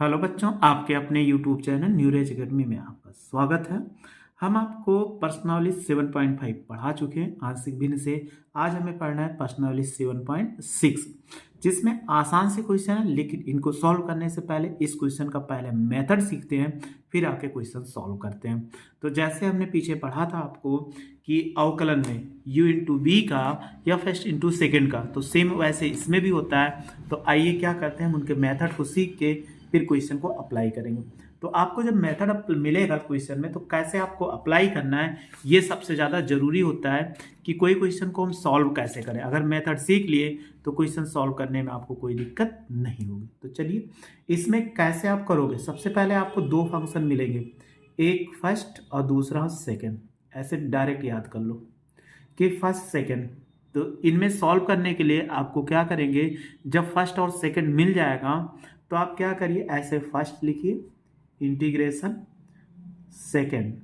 Hello बच्चों, आपके अपने यूट्यूब चैनल न्यूरेज एकेडमी में आपका स्वागत है। हम आपको पर्सनालिटी 7.5 पढ़ा चुके हैं आंशिक भिन्न से। आज हमें पढ़ना है पर्सनालिटी 7.6, जिसमें आसान से क्वेश्चन है, लेकिन इनको सॉल्व करने से पहले इस क्वेश्चन का पहले मेथड सीखते हैं, फिर आके क्वेश्चन सॉल्व करते हैं। तो जैसे हमने पीछे पढ़ा था आपको कि अवकलन में u इंटू बी का या फर्स्ट इंटू सेकेंड का, तो सेम वैसे इसमें भी होता है। तो आइए क्या करते हैं, हम उनके मेथड को सीख के फिर क्वेश्चन को अप्लाई करेंगे। तो आपको जब मेथड मिलेगा क्वेश्चन में, तो कैसे आपको अप्लाई करना है ये सबसे ज़्यादा जरूरी होता है कि कोई क्वेश्चन को हम सॉल्व कैसे करें। अगर मेथड सीख लिए तो क्वेश्चन सॉल्व करने में आपको कोई दिक्कत नहीं होगी। तो चलिए इसमें कैसे आप करोगे। सबसे पहले आपको दो फंक्शन मिलेंगे, एक फर्स्ट और दूसरा सेकेंड। ऐसे डायरेक्ट याद कर लो कि फर्स्ट सेकेंड। तो इनमें सॉल्व करने के लिए आपको क्या करेंगे, जब फर्स्ट और सेकेंड मिल जाएगा तो आप क्या करिए, ऐसे फर्स्ट लिखिए इंटीग्रेशन सेकेंड,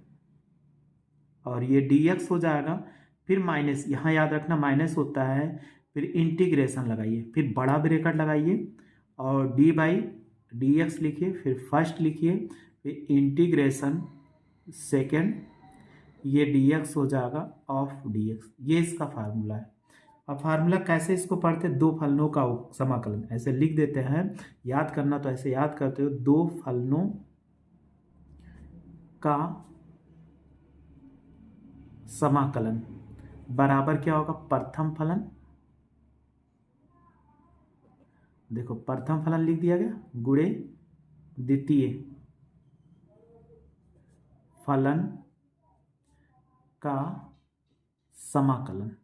और ये dx हो जाएगा, फिर माइनस, यहाँ याद रखना माइनस होता है, फिर इंटीग्रेशन लगाइए, फिर बड़ा ब्रैकेट लगाइए और d बाई dx लिखिए, फिर फर्स्ट लिखिए, फिर इंटीग्रेशन सेकेंड, ये dx हो जाएगा ऑफ dx। ये इसका फार्मूला है। अब फार्मूला कैसे इसको पढ़ते, दो फलनों का समाकलन ऐसे लिख देते हैं। याद करना तो ऐसे याद करते हो, दो फलनों का समाकलन बराबर क्या होगा, प्रथम फलन। देखो प्रथम फलन लिख दिया गया गुणे द्वितीय फलन का समाकलन।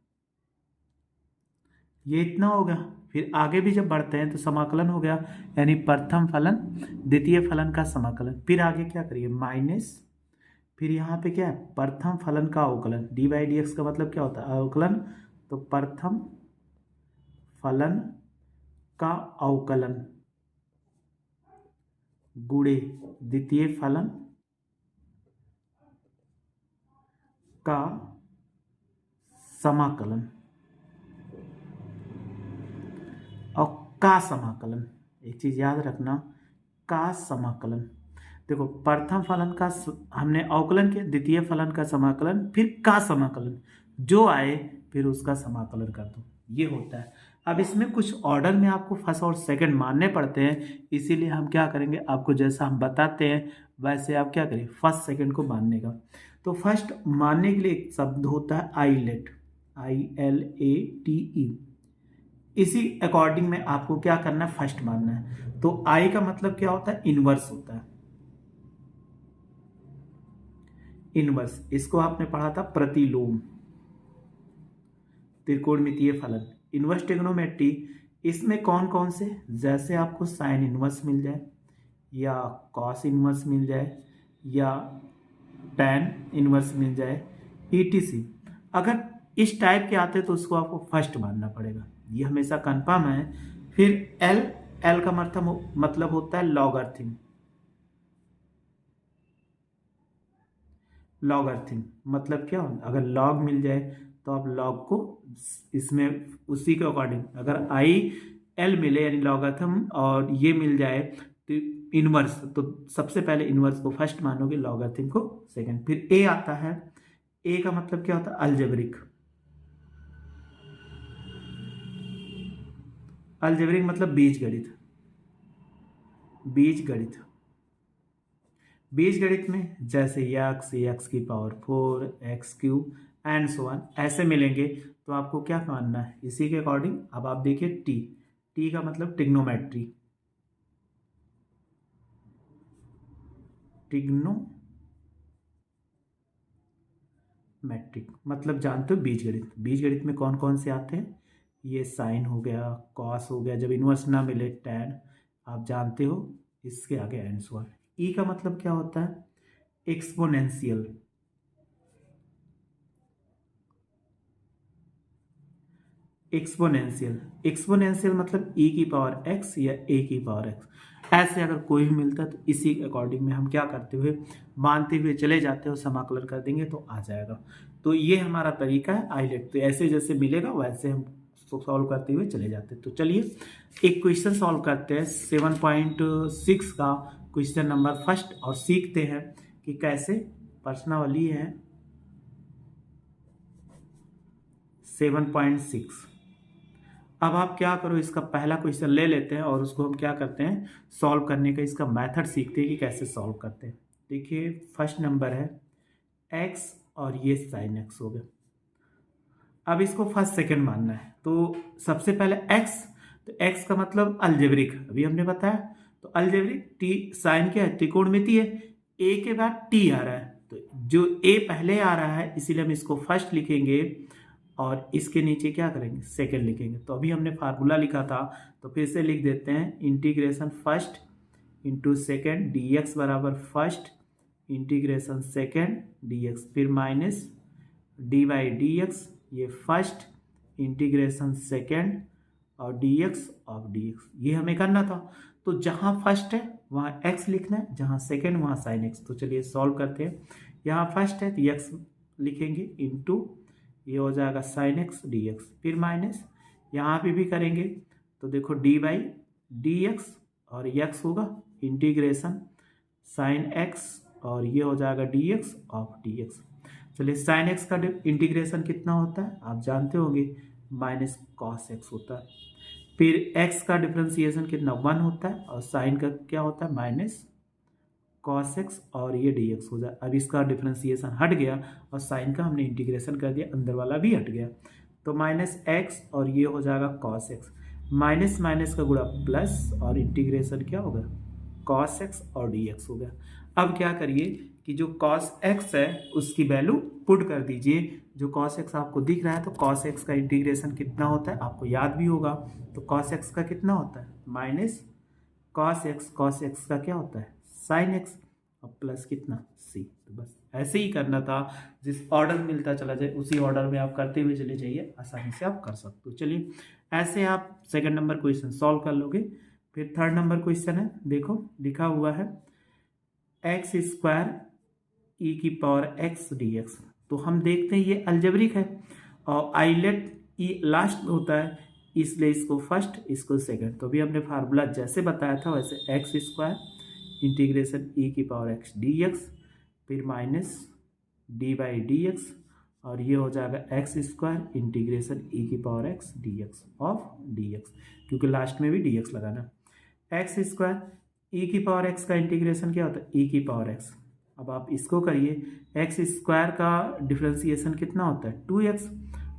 ये इतना हो गया। फिर आगे भी जब बढ़ते हैं तो समाकलन हो गया, यानी प्रथम फलन द्वितीय फलन का समाकलन। फिर आगे क्या करिए, माइनस, फिर यहाँ पे क्या है, प्रथम फलन का अवकलन। डी बाई डी एक्स का मतलब क्या होता है, अवकलन। तो प्रथम फलन का अवकलन गुणे द्वितीय फलन का समाकलन और का समाकलन। एक चीज याद रखना, का समाकलन। देखो प्रथम फलन का हमने अवकलन किया, द्वितीय फलन का समाकलन, फिर का समाकलन, जो आए फिर उसका समाकलन कर दो, ये होता है। अब इसमें कुछ ऑर्डर में आपको फर्स्ट और सेकंड मानने पड़ते हैं, इसीलिए हम क्या करेंगे, आपको जैसा हम बताते हैं वैसे आप क्या करें, फर्स्ट सेकंड को मानने का। तो फर्स्ट मानने के लिए एक शब्द होता है आईलेट, ILATE। इसी अकॉर्डिंग में आपको क्या करना है, फर्स्ट मानना है। तो आई का मतलब क्या होता है, इनवर्स होता है। इनवर्स, इसको आपने पढ़ा था प्रतिलोम, त्रिकोणमितीय फलन, इनवर्स ट्रिग्नोमेट्री। इसमें कौन कौन से, जैसे आपको साइन इनवर्स मिल जाए या कॉस इनवर्स मिल जाए या टैन इनवर्स मिल जाए, ETC। अगर इस टाइप के आते तो उसको आपको फर्स्ट मानना पड़ेगा, ये हमेशा कंफर्म है। फिर एल का मतलब होता है लॉगरिथम। लॉगरिथम मतलब क्या होता, अगर लॉग मिल जाए तो आप लॉग को इसमें उसी के अकॉर्डिंग, अगर IL मिले यानी लॉगरिथम और ये मिल जाए तो इनवर्स, तो सबसे पहले इनवर्स को फर्स्ट मानोगे, लॉगरिथम को सेकंड। फिर ए आता है, ए का मतलब क्या होता है, अलजेब्रिक। अलजेब्रिक मतलब बीजगणित। बीजगणित, बीजगणित में जैसे x की power 4, x³ and so on ऐसे मिलेंगे, तो आपको क्या मानना है इसी के अकॉर्डिंग। अब आप देखिए टी का मतलब ट्रिग्नोमेट्री, ट्रिग्नोमेट्रिक मतलब जानते हो बीजगणित। बीजगणित में कौन कौन से आते हैं, ये साइन हो गया, कॉस हो गया, जब इनवर्स ना मिले टैन, आप जानते हो, इसके आगे एंड सो ऑन। ई का मतलब क्या होता है, एक्सपोनेंशियल। एक्सपोनेंशियल, एक्सपोनेंशियल मतलब e की पावर x या a की पावर x। ऐसे अगर कोई भी मिलता है तो इसी अकॉर्डिंग में हम क्या करते हुए मानते हुए चले जाते हो, समाकलन कर देंगे तो आ जाएगा। तो ये हमारा तरीका है आईलेट। तो ऐसे जैसे मिलेगा वैसे हम उसको सॉल्व करते हुए चले जाते हैं। तो चलिए एक क्वेश्चन सॉल्व करते हैं 7.6 का क्वेश्चन नंबर फर्स्ट, और सीखते हैं कि कैसे प्रश्नावली है 7.6। अब आप क्या करो, इसका पहला क्वेश्चन ले लेते हैं और उसको हम क्या करते हैं, सॉल्व करने का इसका मेथड सीखते हैं कि कैसे सॉल्व करते हैं। देखिए फर्स्ट नंबर है x और ये sin x हो गया। अब इसको फर्स्ट सेकंड मानना है, तो सबसे पहले x, तो x का मतलब अलजेब्रिक, अभी हमने बताया, तो अलजेब्रिक t साइन क्या है, त्रिकोणमिति है, a के बाद t आ रहा है, तो जो a पहले आ रहा है इसीलिए हम इसको फर्स्ट लिखेंगे और इसके नीचे क्या करेंगे, सेकंड लिखेंगे। तो अभी हमने फार्मूला लिखा था, तो फिर से लिख देते हैं, integration first into second dx बराबर फर्स्ट इंटीग्रेशन सेकेंड dx, फिर minus D by D x, ये फर्स्ट इंटीग्रेशन सेकेंड और dx ऑफ dx, ये हमें करना था। तो जहाँ फर्स्ट है वहाँ x लिखना है, जहाँ सेकेंड वहाँ साइन x। तो चलिए सॉल्व करते हैं। यहाँ फर्स्ट है तो x लिखेंगे इंटू ये हो जाएगा साइन एक्स डी एक्स, फिर माइनस यहाँ पे भी करेंगे तो देखो डी बाई डी एक्स और एक्स होगा इंटीग्रेशन साइन एक्स और ये हो जाएगा D x of D x. चलिए साइन एक्स का इंटीग्रेशन कितना होता है आप जानते होंगे, माइनस कॉस एक्स होता है। फिर एक्स का डिफ्रेंसिएशन कितना 1 होता है और साइन का क्या होता है माइनस कॉस एक्स और ये डी एक्स हो जाए। अब इसका डिफ्रेंसिएशन हट गया और साइन का हमने इंटीग्रेशन कर दिया, अंदर वाला भी हट गया, तो माइनस एक्स और ये हो जाएगा कॉस एक्स, माइनस माइनस का गुणा प्लस और इंटीग्रेशन क्या होगा कॉस एक्स और डी एक्स हो गया। अब क्या करिए कि जो कॉस एक्स है उसकी वैल्यू पुट कर दीजिए, जो कॉस एक्स आपको दिख रहा है, तो कॉस एक्स का इंटीग्रेशन कितना होता है आपको याद भी होगा, तो कॉस एक्स का कितना होता है माइनस कॉस एक्स का क्या होता है साइन एक्स और प्लस कितना सी। तो बस ऐसे ही करना था, जिस ऑर्डर मिलता चला जाए उसी ऑर्डर में आप करते हुए चले जाइए, आसानी से आप कर सकते हो। चलिए ऐसे आप सेकंड नंबर क्वेश्चन सॉल्व कर लोगे। फिर थर्ड नंबर क्वेश्चन है, देखो लिखा हुआ है एक्स स्क्वायर ई की पावर एक्स डी एक्स। तो हम देखते हैं ये अलजेब्रिक है और आइलेट ई लास्ट में होता है, इसलिए इसको फर्स्ट इसको सेकंड। तो अभी हमने फार्मूला जैसे बताया था वैसे एक्स स्क्वायर इंटीग्रेशन ई की पावर एक्स डी एक्स, फिर minus D by D x और ये हो जाएगा एक्स स्क्वायर इंटीग्रेशन ई की power x D x of D x, क्योंकि लास्ट में भी डी एक्स लगाना। एक्स स्क्वायर ई की पावर एक्स का इंटीग्रेशन क्या होता है ई की पावर एक्स। अब आप इसको करिए, एक्स स्क्वायर का डिफ्रेंसिएशन कितना होता है 2x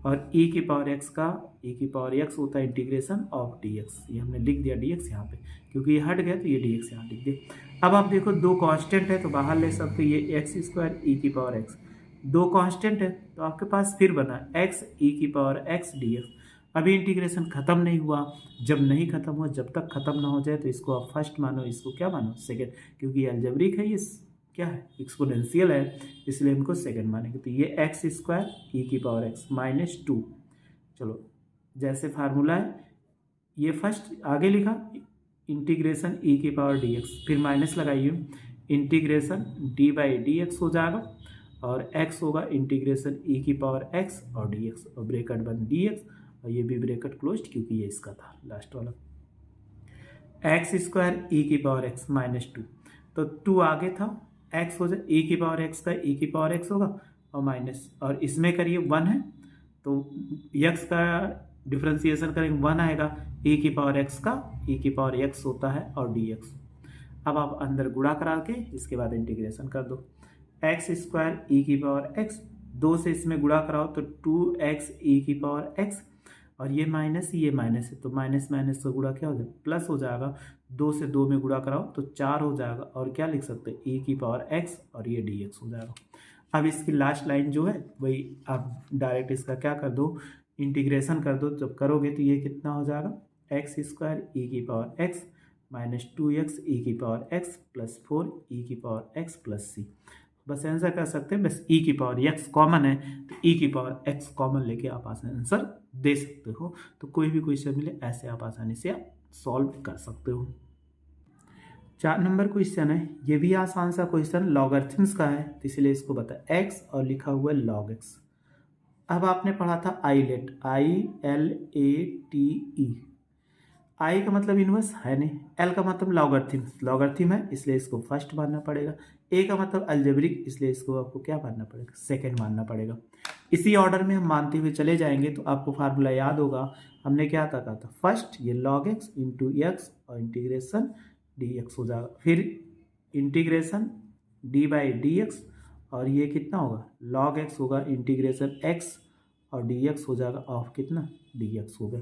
और ई की पावर एक्स का ई की पावर एक्स होता है इंटीग्रेशन ऑफ डी एक्स। ये हमने लिख दिया डी एक्स यहाँ पे, क्योंकि ये हट गया तो ये डी एक्स यहाँ लिख दिए। अब आप देखो दो कांस्टेंट है तो बाहर ले सकते, ये एक्स स्क्वायर ई की पावर एक्स, दो कांस्टेंट है तो आपके पास फिर बना एक्स ई की पावर एक्स डी एक्स। अभी इंटीग्रेशन खत्म नहीं हुआ, जब नहीं खत्म हुआ, जब तक खत्म ना हो जाए तो इसको आप फर्स्ट मानो, इसको क्या मानो सेकेंड, क्योंकि ये अलजेब्रिक है, ये क्या है एक्सपोनेंशियल है, इसलिए इनको सेकंड मानेंगे। तो ये एक्स स्क्वायर ई की पावर एक्स माइनस 2, चलो जैसे फार्मूला है ये फर्स्ट आगे लिखा इंटीग्रेशन ई की पावर डी एक्स, फिर माइनस लगाइए integration D by D x हो जाएगा और एक्स होगा इंटीग्रेशन ई की पावर एक्स और डी एक्स और ब्रेकेट बंद डी एक्स और ये भी ब्रेकेट क्लोज क्योंकि ये इसका था लास्ट वाला। एक्स स्क्वायर ई की पावर एक्स माइनस 2, तो 2 आगे था, एक्स हो जाए ई की पावर एक्स का ई की पावर एक्स होगा और माइनस, और इसमें करिए 1 है तो एक्स का डिफ्रेंसिएशन करेंगे 1 आएगा, ई की पावर एक्स का ई की पावर एक्स होता है और डी एक्स। अब आप अंदर गुणा करा के इसके बाद इंटीग्रेशन कर दो, एक्स स्क्वायर ई की पावर एक्स, 2 से इसमें गुणा कराओ तो 2x ई की पावर एक्स और ये माइनस है तो माइनस माइनस का गुणा क्या हो जाएगा प्लस हो जाएगा, 2 से 2 में गुणा कराओ तो 4 हो जाएगा और क्या लिख सकते हैं ई की पावर एक्स और ये डी एक्स हो जाएगा। अब इसकी लास्ट लाइन जो है वही आप डायरेक्ट इसका क्या कर दो इंटीग्रेशन कर दो, जब करोगे तो ये कितना हो जाएगा एक्स स्क्वायर ई की पावर एक्स माइनस 2x ई की पावर एक्स प्लस 4 ई की पावर एक्स प्लस सी। बस आंसर कर सकते हैं, बस ई की पावर एक्स कॉमन है तो ई की पावर एक्स कॉमन लेके आप आंसर दे सकते हो। तो कोई भी क्वेश्चन मिले ऐसे आप आसानी से आप सॉल्व कर सकते हो। 4 नंबर क्वेश्चन है, ये भी आसान सा क्वेश्चन लॉगरिथम्स का है तो इसलिए इसको बता एक्स और लिखा हुआ है लॉग एक्स। अब आपने पढ़ा था आईलेट, ILATE। आई का मतलब इनवर्स है नहीं, एल का मतलब लॉगरिथम, लॉगरिथम है इसलिए इसको फर्स्ट मानना पड़ेगा, ए का मतलब अलजेब्रिक इसलिए इसको आपको क्या मानना पड़ेगा, सेकंड मानना पड़ेगा। इसी ऑर्डर में हम मानते हुए चले जाएंगे तो आपको फार्मूला याद होगा, हमने क्या कहा था, फर्स्ट ये log x इंटू एक्स और इंटीग्रेशन dx हो जाएगा, फिर integration d by D x, और ये कितना होगा log x होगा इंटीग्रेशन x और dx हो जाएगा ऑफ कितना dx हो गया।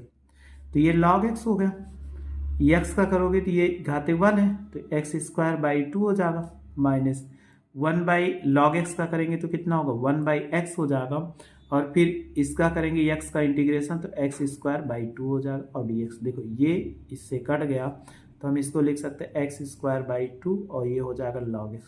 तो ये log x हो गया, x का करोगे तो ये घाते 1 है तो एक्स स्क्वायर बाई 2 हो जाएगा, माइनस 1 बाई लॉग एक्स का करेंगे तो कितना होगा 1 बाई एक्स हो जाएगा, और फिर इसका करेंगे x का इंटीग्रेशन तो एक्स स्क्वायर बाई 2 हो जाएगा और dx। देखो ये इससे कट गया तो हम इसको लिख सकते हैं एक्स स्क्वायर बाई 2 और ये हो जाएगा log x,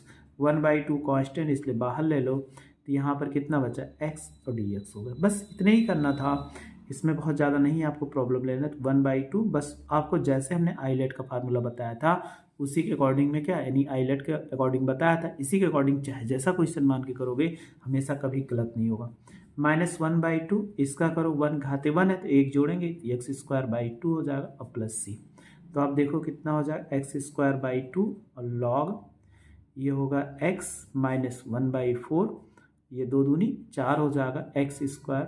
1 बाई 2 कॉन्स्टेंट इसलिए बाहर ले लो तो यहाँ पर कितना बचा x और dx हो गया। बस इतने ही करना था, इसमें बहुत ज़्यादा नहीं आपको प्रॉब्लम लेना। तो 1/2 बस आपको जैसे हमने आईलेट का फार्मूला बताया था उसी के अकॉर्डिंग में क्या यानी आईलेट के अकॉर्डिंग बताया था, इसी के अकॉर्डिंग चाहे जैसा क्वेश्चन मान के करोगे हमेशा कभी गलत नहीं होगा। -1/2 इसका करो 1 घाते 1 है तो एक जोड़ेंगे तो एक्स स्क्वायर बाई 2 हो जाएगा और प्लस सी, तो आप देखो कितना हो जाएगा एक्स स्क्वायर बाई 2 और लॉग ये होगा x माइनस 1/4, ये 2 दूनी 4 हो जाएगा एक्स स्क्वायर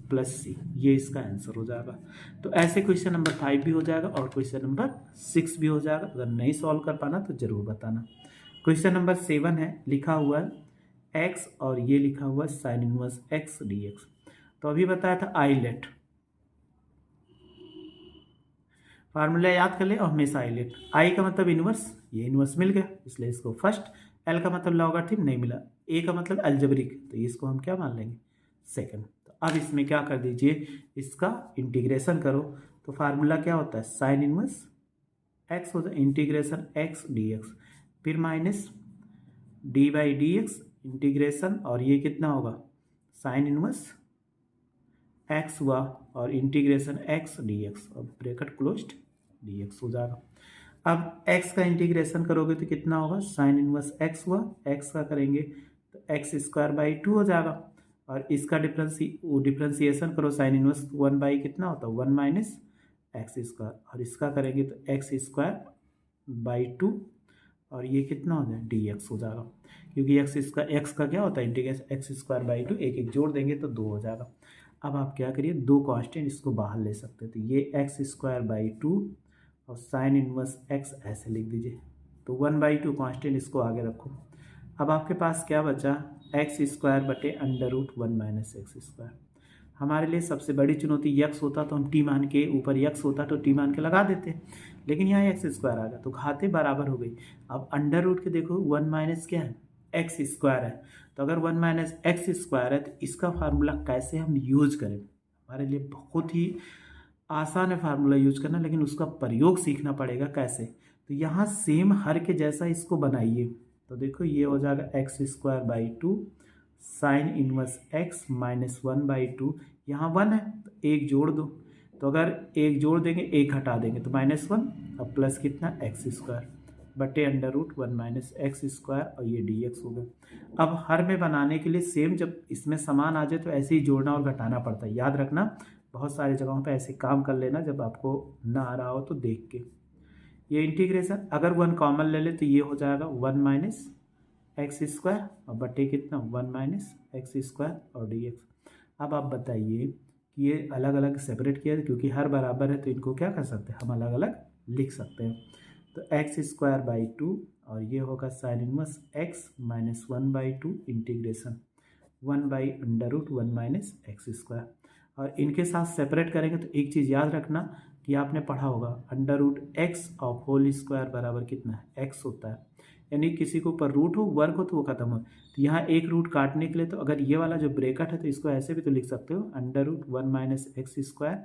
प्लस सी, ये इसका आंसर हो जाएगा। तो ऐसे क्वेश्चन नंबर 5 भी हो जाएगा और क्वेश्चन नंबर 6 भी हो जाएगा। अगर नहीं सॉल्व कर पाना तो जरूर बताना। क्वेश्चन नंबर 7 है, लिखा हुआ है x और ये लिखा हुआ है साइन इनवर्स x dx। तो अभी बताया था आईलेट, फार्मूला याद कर ले और हमेशा आईलेट, आई का मतलब इनवर्स, ये इनवर्स मिल गया इसलिए इसको फर्स्ट, एल का मतलब लॉगरिथम नहीं मिला, ए का मतलब अलजेब्रिक तो इसको हम क्या मान लेंगे सेकंड। तो अब इसमें क्या कर दीजिए, इसका इंटीग्रेशन करो तो फार्मूला क्या होता है साइन इनवर्स एक्स होता है इंटीग्रेशन एक्स dx, फिर minus D by D x integration और ये कितना होगा साइन इनवर्स एक्स हुआ और इंटीग्रेशन एक्स dx और ब्रैकेट क्लोज्ड dx हो जाएगा। अब x का इंटीग्रेशन करोगे तो कितना होगा साइन इनवर्स x हुआ, x का करेंगे तो एक्स स्क्वायर बाई 2 हो जाएगा, और इसका डिफ्रेंसिएशन करो साइन इनवर्स 1 बाई कितना होता है 1 माइनस एक्स स्क्वायर, और इसका करेंगे तो एक्स स्क्वायर बाई 2 और ये कितना हो जाए dx हो जाएगा, क्योंकि एक्स का क्या होता है इंटीग्रेशन एक्स स्क्वायर बाई 2, एक एक जोड़ देंगे तो 2 हो जाएगा। अब आप क्या करिए दो कांस्टेंट इसको बाहर ले सकते हैं, तो ये एक्स स्क्वायर बाई 2 और साइन इनवर्स एक्स ऐसे लिख दीजिए, तो 1/2 कांस्टेंट इसको आगे रखो। अब आपके पास क्या बचा एक्स स्क्वायर बटे √1 माइनस एक्स स्क्वायर। हमारे लिए सबसे बड़ी चुनौती यक्स होता तो हम टी मान के, ऊपर यक्स होता तो टी मान के लगा देते, लेकिन यहाँ एक्स स्क्वायर आ गया तो घाते बराबर हो गई। अब √के देखो 1 माइनस क्या है एक्स स्क्वायर है, तो अगर 1 माइनस एक्स स्क्वायर है तो इसका फार्मूला कैसे हम यूज करें, हमारे लिए बहुत ही आसान है फार्मूला यूज करना, लेकिन उसका प्रयोग सीखना पड़ेगा कैसे। तो यहाँ सेम हर के जैसा इसको बनाइए, तो देखो ये हो जाएगा x square by 2 sine inverse x minus 1/2, यहाँ 1 है तो एक जोड़ दो, तो अगर एक जोड़ देंगे एक हटा देंगे तो -1 और प्लस कितना एक्स स्क्वायर बटे √1 माइनस एक्स स्क्वायर और ये dx हो गया। अब हर में बनाने के लिए सेम जब इसमें समान आ जाए तो ऐसे ही जोड़ना और घटाना पड़ता है, याद रखना बहुत सारी जगहों पे ऐसे काम कर लेना जब आपको ना आ रहा हो तो देख के। ये इंटीग्रेशन अगर 1 कॉमन ले ले तो ये हो जाएगा 1 माइनस एक्स स्क्वायर और बटे कितना 1 माइनस एक्स स्क्वायर और dx। अब आप बताइए कि ये अलग अलग सेपरेट किया क्योंकि हर बराबर है तो इनको क्या कर सकते हैं हम अलग अलग लिख सकते हैं। तो एक्स स्क्वायर बाई 2 और ये होगा sine inverse x minus 1/2 integration 1/√1 minus x square, और इनके साथ सेपरेट करेंगे तो एक चीज़ याद रखना कि आपने पढ़ा होगा √x ऑफ होल स्क्वायर बराबर कितना है x होता है, यानी किसी को ऊपर रूट हो वर्ग हो तो वो खत्म हो। तो यहाँ एक रूट काटने के लिए तो अगर ये वाला जो ब्रेकेट है तो इसको ऐसे भी तो लिख सकते हो √1 minus x square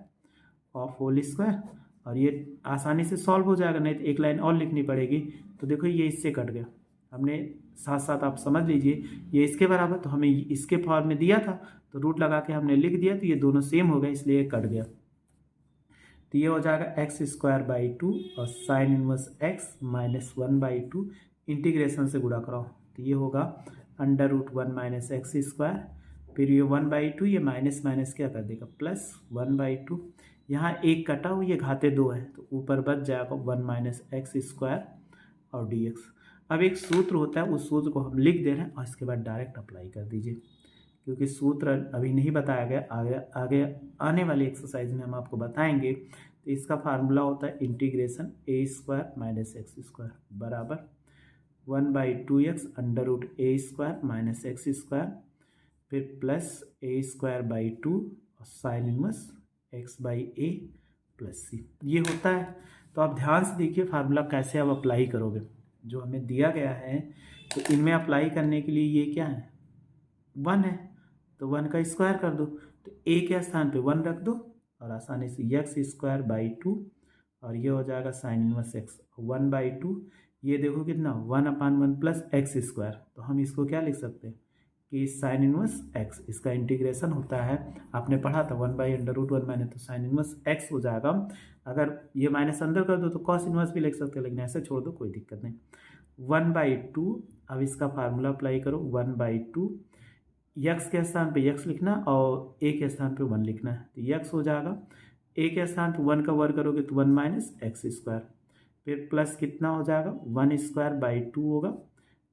of whole square, और ये आसानी से सॉल्व हो जाएगा, नहीं तो एक लाइन और लिखनी पड़ेगी। तो देखो ये इससे कट गया, हमने साथ साथ आप समझ लीजिए ये इसके बराबर तो हमें इसके फॉर्म में दिया था तो रूट लगा के हमने लिख दिया तो ये दोनों सेम हो गए इसलिए ये कट गया। तो ये हो जाएगा एक्स स्क्वायर बाई 2 और sine inverse x minus 1/2 integration से गुणा कराओ तो ये होगा √1 माइनस एक्स स्क्वायर फिर ये 1/2, ये माइनस माइनस क्या कर देगा प्लस 1/2। यहाँ एक कटा हुआ, ये घाते 2 है तो ऊपर बच जाएगा 1 माइनस एक्स स्क्वायर और dx। अब एक सूत्र होता है, उस सूत्र को हम लिख दे रहे हैं और इसके बाद डायरेक्ट अप्लाई कर दीजिए, क्योंकि सूत्र अभी नहीं बताया गया, आगे आगे आने वाली एक्सरसाइज में हम आपको बताएंगे। तो इसका फार्मूला होता है integration a² minus x square बराबर 1/2x √a² minus x square, फिर प्लस a²/2 और sine inverse x/a plus c, ये होता है। तो आप ध्यान से देखिए फार्मूला कैसे आप अप्लाई करोगे, जो हमें दिया गया है। तो इनमें अप्लाई करने के लिए ये क्या है 1 है, तो 1 का स्क्वायर कर दो, तो a के स्थान पे 1 रख दो और आसानी से x²/2 और ये हो जाएगा साइन इनवर्स x 1/2। ये देखो कितना 1/1 प्लस एक्स स्क्वायर, तो हम इसको क्या लिख सकते हैं कि साइन इनवर्स x, इसका इंटीग्रेशन होता है, आपने पढ़ा था 1/√1 माइनस, तो साइन इनवर्स x हो जाएगा। अगर ये माइनस अंदर कर दो तो कॉस इनवर्स भी लिख सकते हैं, लेकिन ऐसे छोड़ दो कोई दिक्कत नहीं। 1/2, अब इसका फार्मूला अप्लाई करो 1/2, यक्स के स्थान पे यक्स लिखना और ए के स्थान पे 1 लिखना है, तो यक्स हो जाएगा, ए के स्थान पे 1 का वर्ग करोगे तो 1 माइनस एक्स स्क्वायर, फिर प्लस कितना हो जाएगा 1²/2 होगा,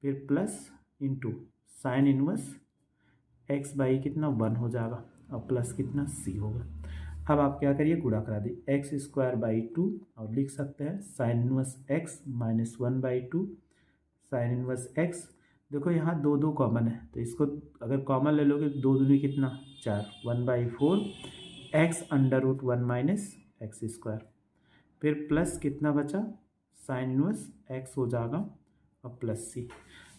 फिर plus into sine inverse x by कितना 1 हो जाएगा और प्लस कितना c होगा। अब आप क्या करिए गुणा करा दिए x²/2 और लिख सकते हैं sine inverse x minus 1/2 sine inverse x। देखो यहाँ 2 कॉमन है, तो इसको अगर कॉमन ले लोगे 2 दूनी कितना 4, 1/4 x √1 माइनस एक्स स्क्वायर, फिर प्लस कितना बचा साइन इनवर्स x हो जाएगा और प्लस c।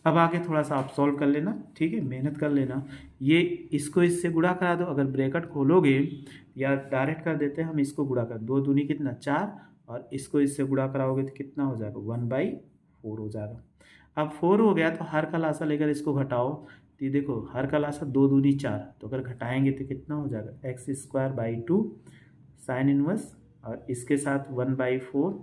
अब आगे थोड़ा सा आप सॉल्व कर लेना, ठीक है, मेहनत कर लेना। ये इसको इससे गुणा करा दो, अगर ब्रैकेट खोलोगे या डायरेक्ट कर देते हैं हम, इसको गुणा कर 2 दूनी कितना 4 और इसको इससे गुणा कराओगे तो कितना हो जाएगा 1/4 हो जाएगा। अब 4 हो गया तो हर का लासा लेकर इसको घटाओ, तो ये देखो हर का लासा 2 दूनी 4, तो अगर घटाएंगे तो कितना हो जाएगा x²/2 साइन इनवर्स और इसके साथ 1/4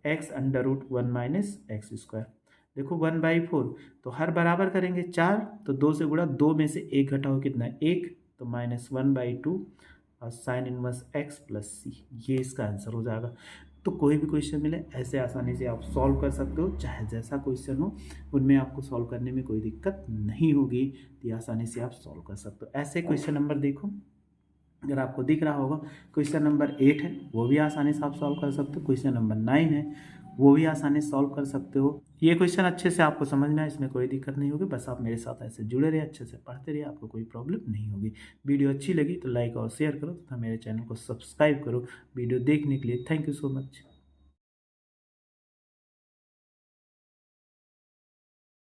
x √1 माइनस एक्स स्क्वायर। देखो 1/4 तो हर बराबर करेंगे 4, तो 2 से गुणा, 2 में से 1 घटाओ कितना 1, तो माइनस 1/2 और sine inverse x plus c, ये इसका आंसर हो जाएगा। तो कोई भी क्वेश्चन मिले ऐसे आसानी से आप सॉल्व कर सकते हो, चाहे जैसा क्वेश्चन हो उनमें आपको सॉल्व करने में कोई दिक्कत नहीं होगी, तो आसानी से आप सॉल्व कर सकते हो। ऐसे क्वेश्चन नंबर देखो, अगर आपको दिख रहा होगा क्वेश्चन नंबर 8 है, वो भी आसानी से आप सॉल्व कर सकते हो। क्वेश्चन नंबर 9 है, वो भी आसानी से सॉल्व कर सकते हो। ये क्वेश्चन अच्छे से आपको समझ में आए, इसमें कोई दिक्कत नहीं होगी, बस आप मेरे साथ ऐसे जुड़े रहिए, अच्छे से पढ़ते रहिए, आपको कोई प्रॉब्लम नहीं होगी। वीडियो अच्छी लगी तो लाइक और शेयर करो तथा मेरे चैनल को सब्सक्राइब करो। वीडियो देखने के लिए थैंक यू सो मच।